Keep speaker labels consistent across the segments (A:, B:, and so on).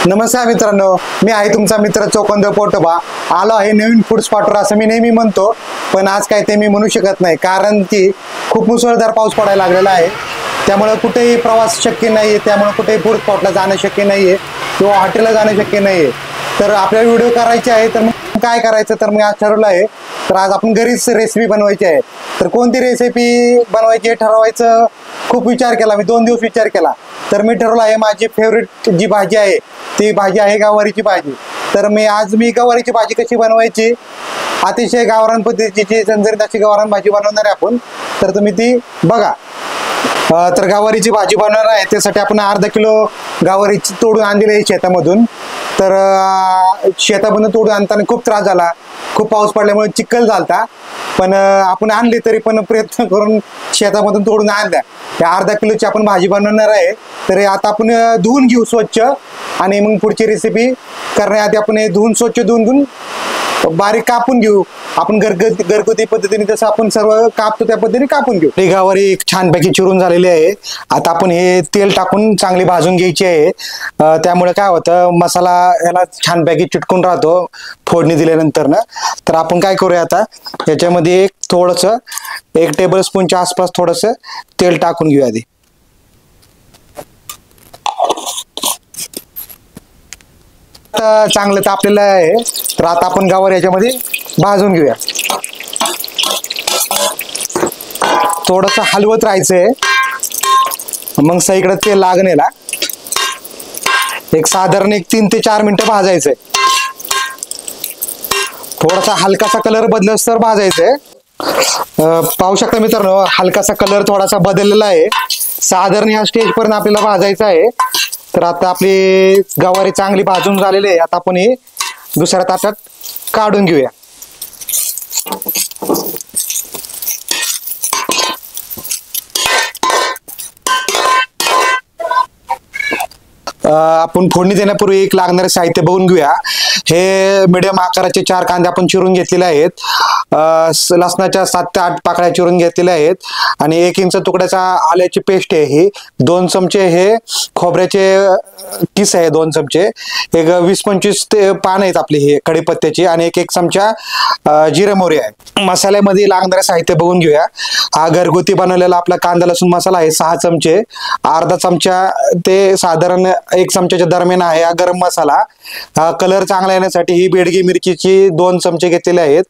A: नमस्कार मित्रांनो, मी आहे तुमचा मित्र चोकंद पोटोबा. आलो आहे नवीन फूड स्पॉटवर असं मी नेहमी म्हणतो, पण आज काय ते मी म्हणू शकत नाही, कारण की खूप मुसळधार पाऊस पडायला लागलेला आहे. त्यामुळे कुठेही प्रवास शक्य नाहीये, त्यामुळे कुठेही फूड स्पॉटला जाणं शक्य नाहीये किंवा हॉटेलला जाणं शक्य नाहीये. तर आपल्याला व्हिडिओ करायचे आहे, तर मग काय करायचं, तर मी आज ठरवलं आहे तर आज आपण घरीच रेसिपी बनवायची आहे. तर कोणती रेसिपी बनवायची हे ठरवायचं खूप विचार केला मी, 2 दिवस विचार केला. तर मी ठरवलं आहे माझी फेवरेट जी भाजी आहे ती भाजी आहे गवारीची भाजी. तर आज मी गवारीची भाजी कशी बनवायची, अतिशय गावरान पद्धतीची झणझणीत अशी गावरान भाजी बनवणार आहे आपण. तर तुम्ही ती बघा. तर गवारीची भाजी बनवणार आहे, त्यासाठी आपण अर्धा किलो गवारीची तोडून आणलेली आहे शेतामधून. तर शेतामधून तोडून आणताना खूप त्रास झाला, खूप पाऊस पडल्यामुळे चिखल झालता, पण आपण आणली तरी पण प्रयत्न करून शेतामधून तोडून आणल्या. या अर्धा किलोची आपण भाजी बनवणार आहे. तर आता आपण धुवून घेऊ स्वच्छ, आणि मग पुढची रेसिपी करण्याआधी आपण हे स्वच्छ धुवून घेऊन बारीक कापून घेऊ. आपण घरगुती पद्धतीने जसं आपण सर्व कापतो त्या पद्धतीने कापून घेऊ. ही गवारी छानपैकी चिरून झालेली आहे. आता आपण हे तेल टाकून चांगली भाजून घ्यायची आहे. त्यामुळे काय होतं, मसाला याला छानपैकी चिटकून राहतो फोडणी दिल्यानंतर ना. तर आपण काय करूया, आता याच्यामध्ये थोडंसं 1 टेबलस्पूनच्या आसपास थोडंसं तेल टाकून घेऊया आधी. चांगलं तापलेलं आहे, तर आता आपण गवारी याच्यामध्ये भाजून घेऊया. थोडंसं हलवत राहायचंय, मग सगळीकडे तेल लागणेला साधारण 3 ते 4 मिनिटं भाजायचंय. थोडासा हलकासा कलर बदलस तर भाजायचंय. पाहू शकता मित्रांनो, हलकासा कलर थोडासा बदललेला आहे. साधारण या स्टेज पर्यंत आपल्याला भाजायचं आहे. तर आता आपली गवारी चांगली भाजून झालेली आहे. आता आपण हे दुसऱ्या ताटात काढून घेऊया. आपण फोडणी देण्यापूर्वी एक लागणारे साहित्य बघून घेऊया. हे मीडियम आकाराचे 4 कांदे आपण चिरून घेतलेले आहेत. लसणाच्या 7 ते 8 पाकळ्या चिरून घेतलेल्या आहेत, आणि 1 इंच तुकड्याचा आल्याची पेस्ट आहे ही. 2 चमचे हे खोबऱ्याचे किस आहे, 2 चमचे. 20-25 ते पान आहेत आपली हे कढीपत्त्याची, आणि 1 चमचा जिरे मोहरी आहे. मसाल्यामध्ये लागणारे साहित्य बघून घेऊया. हा घरगुती बनवलेला आपला कांदा लसूण मसाला आहे 6 चमचे. अर्धा चमचा ते साधारण 1 चमच्याच्या दरम्यान आहे हा गरम मसाला. कलर चांगला येण्यासाठी ही बेडगी मिरचीची 2 चमचे घेतलेले आहेत.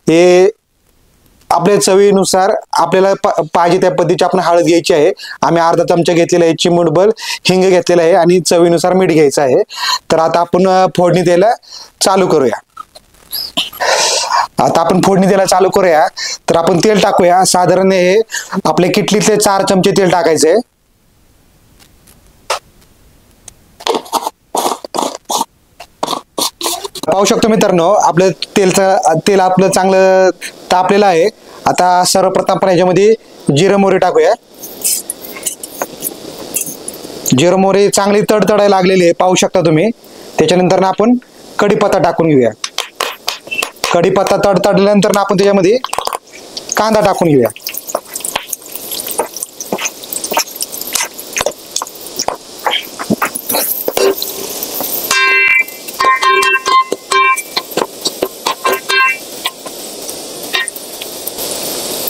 A: हे आपल्या चवीनुसार आपल्याला पाहिजे त्या पद्धतीची आपण हळद घ्यायची आहे. आम्ही अर्धा चमचा घेतलेला आहे. चिमूटभर हिंग घेतलेला आहे, आणि चवीनुसार मीठ घ्यायचं आहे. तर आता आपण फोडणी द्यायला चालू करूया. तर आपण तेल टाकूया. साधारण हे आपल्या किटलीतले 4 चमचे तेल टाकायचे. पाहू शकतो मित्रांनो, आपलं तेल आपलं चांगलं तापलेलं आहे. आता सर्वप्रथम आपण याच्यामध्ये जिरे मोहरी टाकूया. जिरे मोहरी चांगली तडतडायला लागलेली आहे, पाहू शकता तुम्ही. त्याच्यानंतर आपण कढीपत्ता टाकून घेऊया. कढीपत्ता तडतडल्यानंतर आपण त्याच्यामध्ये कांदा टाकून घेऊया.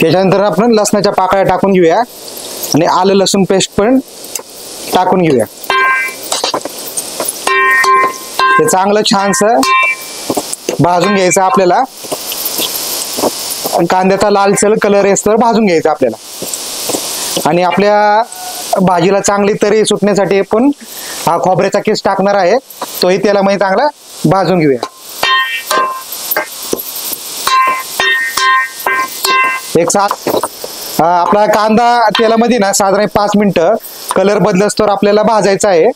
A: त्याच्यानंतर आपण लसणाच्या पाकळ्या टाकून घेऊया, आणि आलं लसूण पेस्ट पण टाकून घेऊया. ते चांगलं छानसं भाजून घ्यायचं आपल्याला. कांद्याचा लालसर कलर येतो भाजून घ्यायचा आपल्याला. आणि आपल्या भाजीला चांगली तरी सुटण्यासाठी आपण हा खोबऱ्याचा किस टाकणार आहे, तोही तेलामध्ये चांगला भाजून घेऊया. आपला कांदा तेलामध्ये ना साधारण 5 मिनिटं कलर बदलस तर आपल्याला भाजायचा आहे.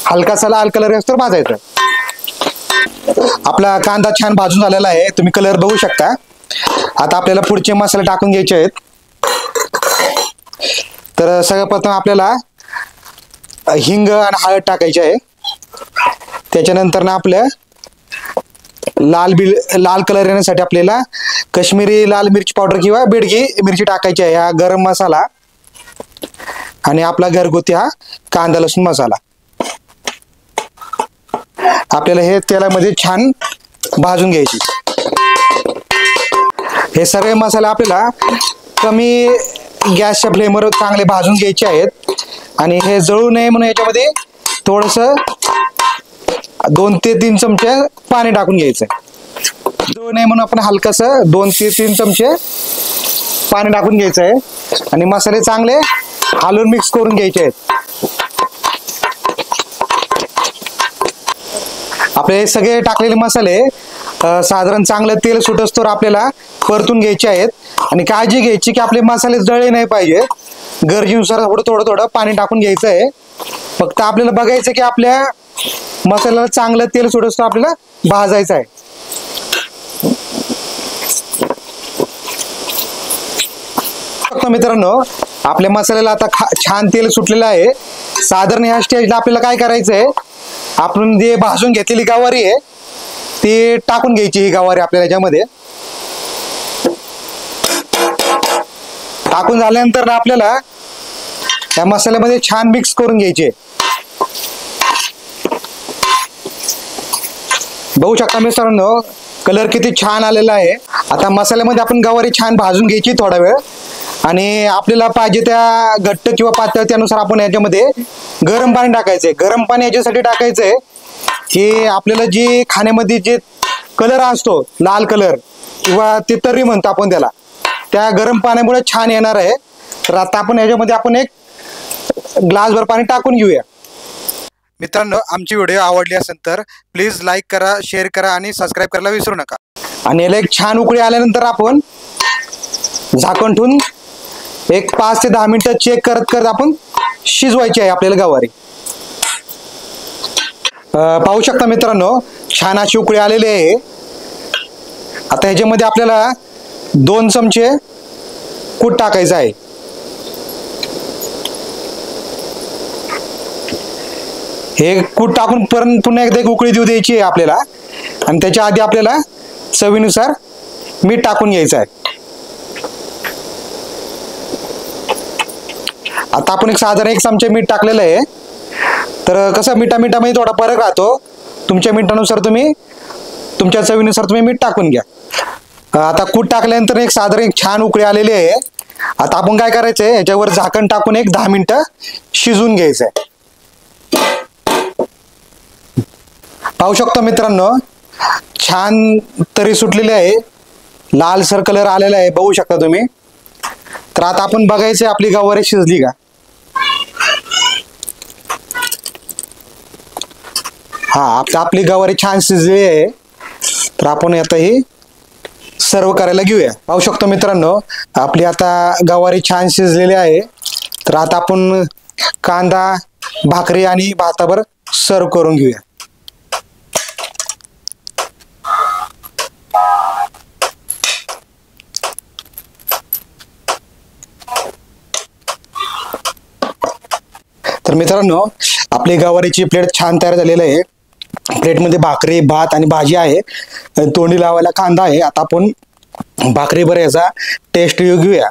A: हलकासा लाल कलर येतो भाजायचा. आपला कांदा छान भाजून झालेला आहे, तुम्ही कलर बघू शकता. आता आपल्याला पुढचे मसाले टाकून घ्यायचे आहेत. तर सर्वप्रथम आपल्याला हिंग आणि हळद टाकायची आहे. त्याच्यानंतर ना आपल्या लाल कलर येण्यासाठी आपल्याला काश्मीरी लाल मिरची पावडर किंवा बेडगी मिरची टाकायची आहे. हा गरम मसाला, आणि आपला घरगुती हा कांदा लसूण मसाला. आपल्याला हे तेलामध्ये छान भाजून घ्यायची। हे सगळे मसाले आपल्याला कमी गॅसच्या फ्लेमवर चांगले भाजून घ्यायचे आहेत आणि हे जळू नये म्हणून याच्यामध्ये थोडंसं 2 ते 3 चमचे पाणी टाकून घ्यायचं। जळू नये म्हणून आपण हलकंसं 2 ते 3 चमचे पाणी टाकून घ्यायचं आहे आणि मसाले चांगले हलवून मिक्स करून घ्यायचे आहेत। आपले सगळे टाकलेले मसाले साधारण चांगलं तेल सुटस्तोवर आपल्याला परतून घ्यायचे आहेत आणि काळजी घ्यायची की आपले मसाले जळले नाही पाहिजे। गरजेनुसार थोडं पाणी टाकून घ्यायचं आहे। फक्त आपल्याला बघायचं की आपल्या मसाल्याला चांगलं तेल सुटस्तोवर आपल्याला भाजायचं आहे। मित्रांनो, आपल्या मसाल्याला आता छान तेल सुटलेलं आहे। साधारण ह्या स्टेजला आपल्याला काय करायचं आहे, आपण जे भाजून घेतलेली गवारी आहे ती टाकून घ्यायची। ही गवारी आपल्याला याच्यामध्ये टाकून झाल्यानंतर आपल्याला या मसाल्यामध्ये छान मिक्स करून घ्यायचे। बघू शकता मित्रांनो, कलर किती छान आलेला आहे। आता मसाल्यामध्ये आपण गवारी छान भाजून घ्यायची थोडा वेळ आणि आपल्याला पाहिजे त्या घट्ट किंवा पातळ त्यानुसार आपण याच्यामध्ये गरम पाणी टाकायचंय। गरम पाणी याच्यासाठी टाकायचंय की आपल्याला जे खाण्यामध्ये जे कलर असतो लाल कलर किंवा ते तर्री म्हणतो आपण त्याला, त्या गरम पाण्यामुळे छान येणार आहे। तर आता आपण याच्यामध्ये आपण एक ग्लासभर पाणी टाकून घेऊया। मित्रांनो, आमची व्हिडिओ आवडली असेल तर प्लीज लाईक करा, शेअर करा आणि सबस्क्राईब करायला विसरू नका। आणि याला एक छान उकळी आल्यानंतर आपण झाकण ठेवून एक 5 ते 10 मिनिटं चेक करत करत आपण शिजवायची आहे आपल्याला गवारी। पाहू शकता मित्रांनो, छान अशी उकळी आलेली आहे। आता ह्याच्यामध्ये आपल्याला 2 चमचे कूट टाकायचं आहे। हे कूट टाकून पुन्हा एकदा एक उकळी देऊ द्यायची आहे आपल्याला आणि त्याच्या आधी आपल्याला चवीनुसार मीठ टाकून घ्यायचं आहे। आता आपण एक साधारण 1 चमचे मीठ टाकलेलं आहे। तर कसं मिठामध्ये थोडा फरक राहतो, तुमच्या मिठानुसार तुम्ही तुमच्या चवीनुसार तुम्ही मीठ टाकून घ्या। आता कूट टाकल्यानंतर एक साधारण एक छान उकळी आलेली आहे। आता आपण काय करायचंय, याच्यावर झाकण टाकून एक 10 मिनिटं शिजवून घ्यायचंय। पाहू शकतो मित्रांनो, छान तरी सुटलेली आहे, लालसर कलर आलेला आहे, बघू शकता तुम्ही। तर आता आपण बघायचंय आपली गवारी शिजली का। हा, आता आपली गवारी छान शिजली आहे। तर आपण आता ही सर्व करायला घेऊया। पाहू शकतो मित्रांनो, आपली आता गवारी छान शिजलेली आहे। तर आता आपण कांदा, भाकरी आणि भातावर सर्व करून घेऊया। तर मित्रांनो, आपली गवारीची प्लेट छान तयार झालेली आहे। प्लेटमध्ये भाकरी, भात आणि भाजी आहे, तोंडी लावायला कांदा आहे। आता आपण भाकरीवर याचा टेस्ट घेऊया।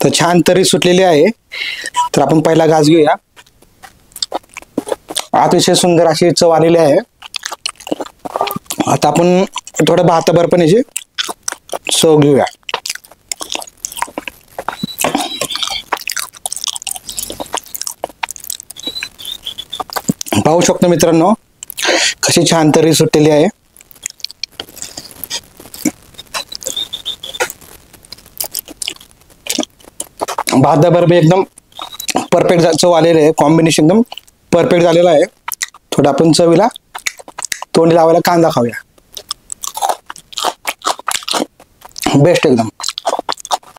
A: तर छान तरी सुटलेली आहे। तर आपण पहिला घास घेऊया। अतिशय सुंदर अशी चव आलेली आहे। आता आपण थोडं भातावर पण याची चव घेऊया। पाहू शकतो मित्रांनो, कशी छान तरी सुटलेली आहे। भाताबरोबर एकदम परफेक्ट चव आलेली आहे, कॉम्बिनेशन एकदम परफेक्ट झालेला आहे। थोडं आपण चवीला तोंडी लावायला कांदा खाऊया, बेस्ट एकदम।